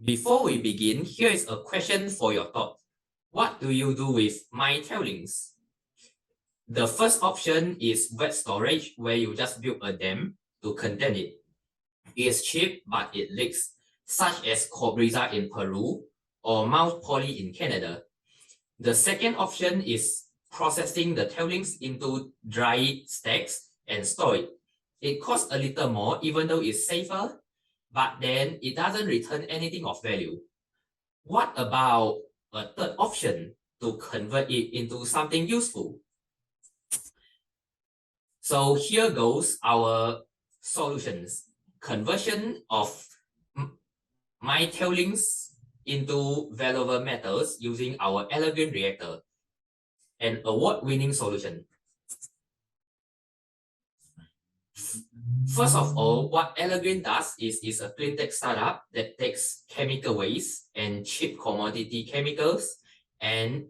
Before we begin, here is a question for your thought. What do you do with my tailings? The first option is wet storage, where you just build a dam to contain it. It's cheap, but it leaks, such as Cobriza in Peru or Mount Poly in Canada. The second option is processing the tailings into dry stacks and store it. It costs a little more, even though it's safer, but then it doesn't return anything of value. What about a third option to convert it into something useful? So here goes our solutions. Conversion of my tailings into valuable metals using our elerGreen reactor, an award-winning solution. First of all, what elerGreen does is a clean tech startup that takes chemical waste and cheap commodity chemicals and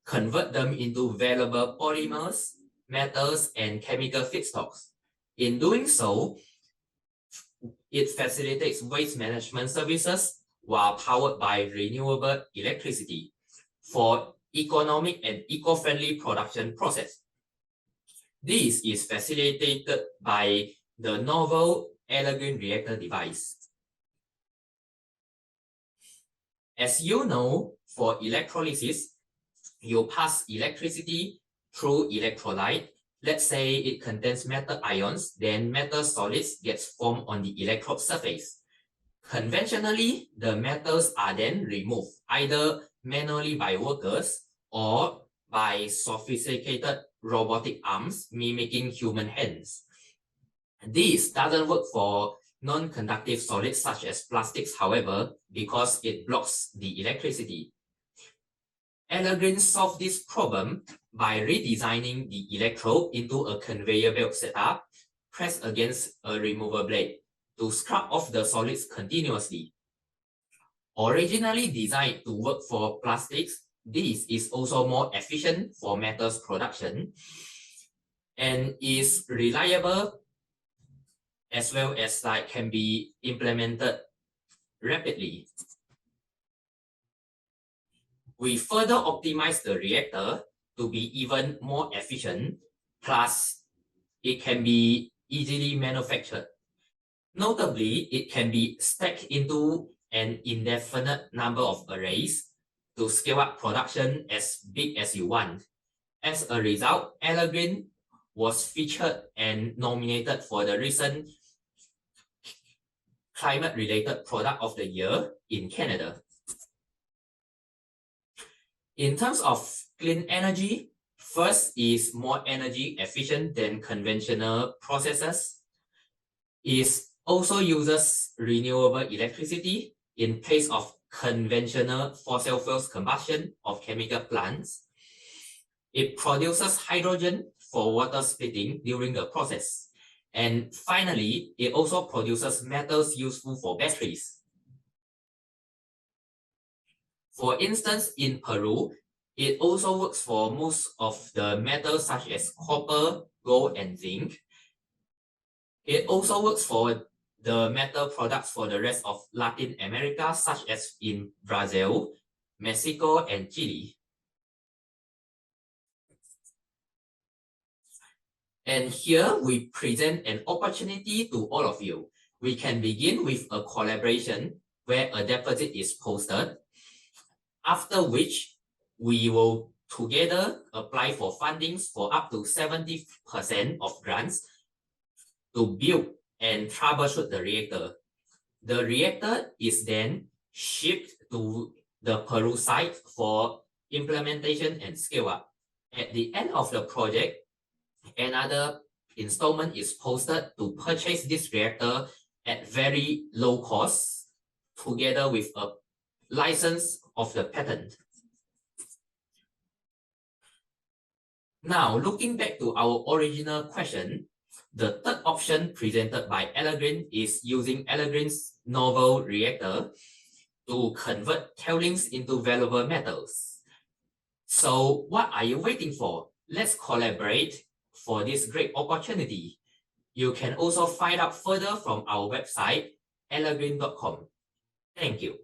convert them into valuable polymers, metals, and chemical feedstocks. In doing so, it facilitates waste management services while powered by renewable electricity for economic and eco-friendly production process. This is facilitated by the novel elerGreen reactor device. As you know, for electrolysis, you pass electricity through electrolyte. Let's say it contains metal ions, then metal solids gets formed on the electrode surface. Conventionally, the metals are then removed either manually by workers or by sophisticated robotic arms mimicking human hands. This doesn't work for non-conductive solids such as plastics, however, because it blocks the electricity. elerGreen solved this problem by redesigning the electrode into a conveyor belt setup pressed against a remover blade to scrub off the solids continuously. Originally designed to work for plastics, this is also more efficient for metals production and is reliable, as well as can be implemented rapidly. We further optimize the reactor to be even more efficient, plus it can be easily manufactured. Notably, it can be stacked into an indefinite number of arrays to scale up production as big as you want. As a result, elerGreen was featured and nominated for the recent Climate-Related Product of the Year in Canada. In terms of clean energy, first is more energy efficient than conventional processes. It also uses renewable electricity in place of conventional fossil fuels combustion of chemical plants. It produces hydrogen for water splitting during the process. And finally, it also produces metals useful for batteries. For instance, in Peru, it also works for most of the metals such as copper, gold, and zinc. It also works for the metal products for the rest of Latin America, such as in Brazil, Mexico, and Chile. And here we present an opportunity to all of you. We can begin with a collaboration where a deposit is posted, after which we will together apply for fundings for up to 70% of grants to build and troubleshoot the reactor. The reactor is then shipped to the Peru site for implementation and scale up. At the end of the project, another installment is posted to purchase this reactor at very low cost, together with a license of the patent. Now, looking back to our original question, the third option presented by elerGreen is using elerGreen's novel reactor to convert tailings into valuable metals. So what are you waiting for? Let's collaborate for this great opportunity. You can also find out further from our website, elerGreen.com. Thank you.